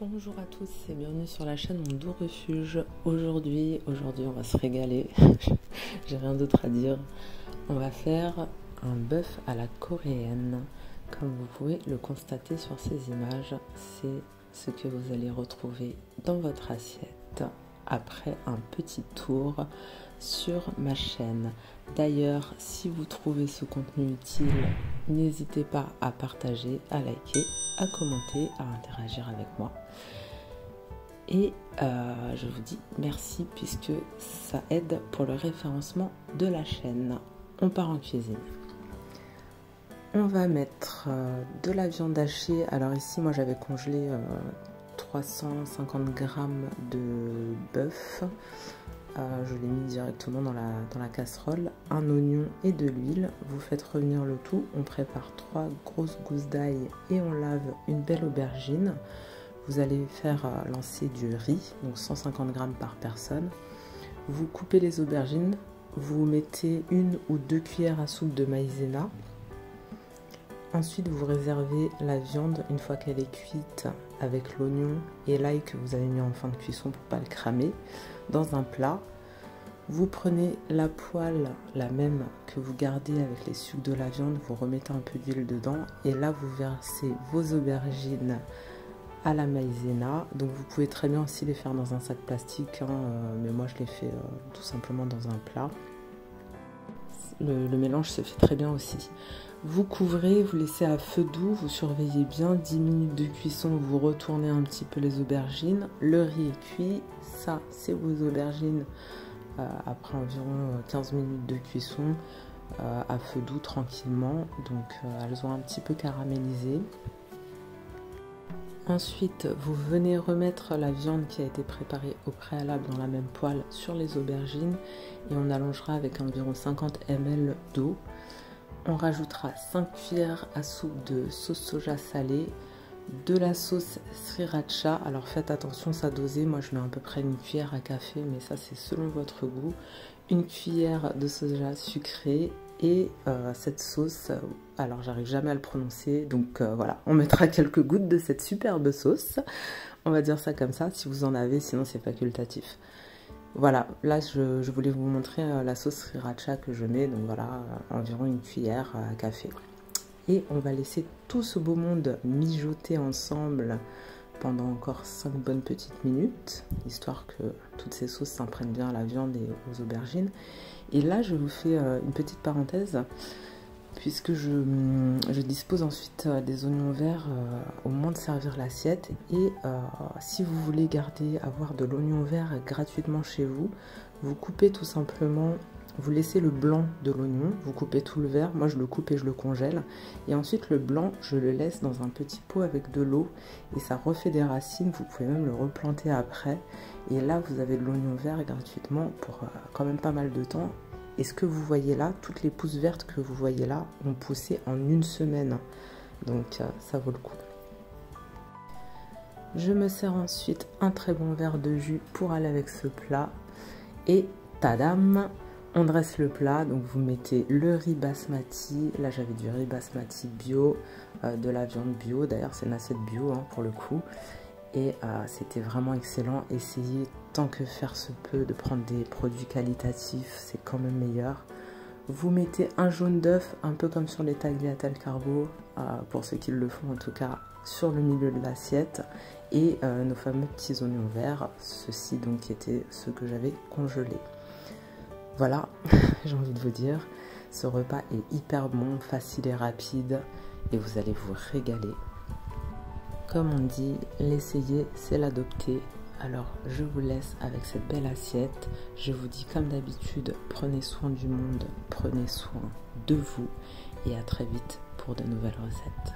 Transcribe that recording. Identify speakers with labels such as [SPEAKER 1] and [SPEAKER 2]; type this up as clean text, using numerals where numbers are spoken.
[SPEAKER 1] Bonjour à tous et bienvenue sur la chaîne Mon Doux Refuge. Aujourd'hui on va se régaler, j'ai rien d'autre à dire. On va faire un bœuf à la coréenne. Comme vous pouvez le constater sur ces images, c'est ce que vous allez retrouver dans votre assiette après un petit tour sur ma chaîne. D'ailleurs, si vous trouvez ce contenu utile, n'hésitez pas à partager, à liker, à commenter, à interagir avec moi. Et je vous dis merci puisque ça aide pour le référencement de la chaîne. On part en cuisine. On va mettre de la viande hachée. Alors ici, moi j'avais congelé 350 grammes de bœuf. Je l'ai mis directement dans la casserole. Un oignon et de l'huile. Vous faites revenir le tout. On prépare 3 grosses gousses d'ail et on lave une belle aubergine. Vous allez faire lancer du riz, donc 150 grammes par personne. Vous coupez les aubergines. Vous mettez 1 ou 2 cuillères à soupe de maïzena. Ensuite, vous réservez la viande une fois qu'elle est cuite avec l'oignon et l'ail que vous avez mis en fin de cuisson pour ne pas le cramer dans un plat. Vous prenez la poêle, la même que vous gardez avec les sucs de la viande, vous remettez un peu d'huile dedans et là vous versez vos aubergines à la maïzena. Donc vous pouvez très bien aussi les faire dans un sac plastique, mais moi je les fais tout simplement dans un plat. Le mélange se fait très bien aussi. Vous couvrez, vous laissez à feu doux, vous surveillez bien 10 minutes de cuisson, vous retournez un petit peu les aubergines. Le riz est cuit, ça c'est vos aubergines après environ 15 minutes de cuisson à feu doux tranquillement. Donc elles ont un petit peu caramélisé. Ensuite, vous venez remettre la viande qui a été préparée au préalable dans la même poêle sur les aubergines et on allongera avec environ 50 ml d'eau. On rajoutera 5 cuillères à soupe de sauce soja salée, de la sauce sriracha. Alors faites attention, ça doser. Moi je mets à peu près 1 cuillère à café, mais ça c'est selon votre goût. 1 cuillère de soja sucré et cette sauce, alors j'arrive jamais à le prononcer, donc voilà, on mettra quelques gouttes de cette superbe sauce. On va dire ça comme ça, si vous en avez, sinon c'est facultatif. Voilà, là je voulais vous montrer la sauce sriracha que je mets, donc voilà, environ 1 cuillère à café. Et on va laisser tout ce beau monde mijoter ensemble pendant encore 5 bonnes petites minutes, histoire que toutes ces sauces s'imprègnent bien à la viande et aux aubergines. Et là, je vous fais une petite parenthèse, puisque je dispose ensuite des oignons verts au moment de servir l'assiette. Et si vous voulez avoir de l'oignon vert gratuitement chez vous, vous coupez tout simplement, vous laissez le blanc de l'oignon, vous coupez tout le vert, moi je le coupe et je le congèle. Et ensuite le blanc, je le laisse dans un petit pot avec de l'eau et ça refait des racines, vous pouvez même le replanter après. Et là vous avez de l'oignon vert gratuitement pour quand même pas mal de temps. Et ce que vous voyez là, toutes les pousses vertes que vous voyez là ont poussé en 1 semaine. Donc ça vaut le coup. Je me sers ensuite un très bon verre de jus pour aller avec ce plat. Et tadam! On dresse le plat, donc vous mettez le riz basmati. Là j'avais du riz basmati bio, de la viande bio. D'ailleurs c'est une assiette bio pour le coup. Et c'était vraiment excellent. Essayez tant que faire se peut de prendre des produits qualitatifs, c'est quand même meilleur. Vous mettez un jaune d'œuf, un peu comme sur les tagliatelle carbo, pour ceux qui le font en tout cas, sur le milieu de l'assiette. Et nos fameux petits oignons verts, ceux-ci donc étaient ceux que j'avais congelés. Voilà, j'ai envie de vous dire, ce repas est hyper bon, facile et rapide, et vous allez vous régaler. Comme on dit, l'essayer, c'est l'adopter. Alors, je vous laisse avec cette belle assiette. Je vous dis comme d'habitude, prenez soin du monde, prenez soin de vous et à très vite pour de nouvelles recettes.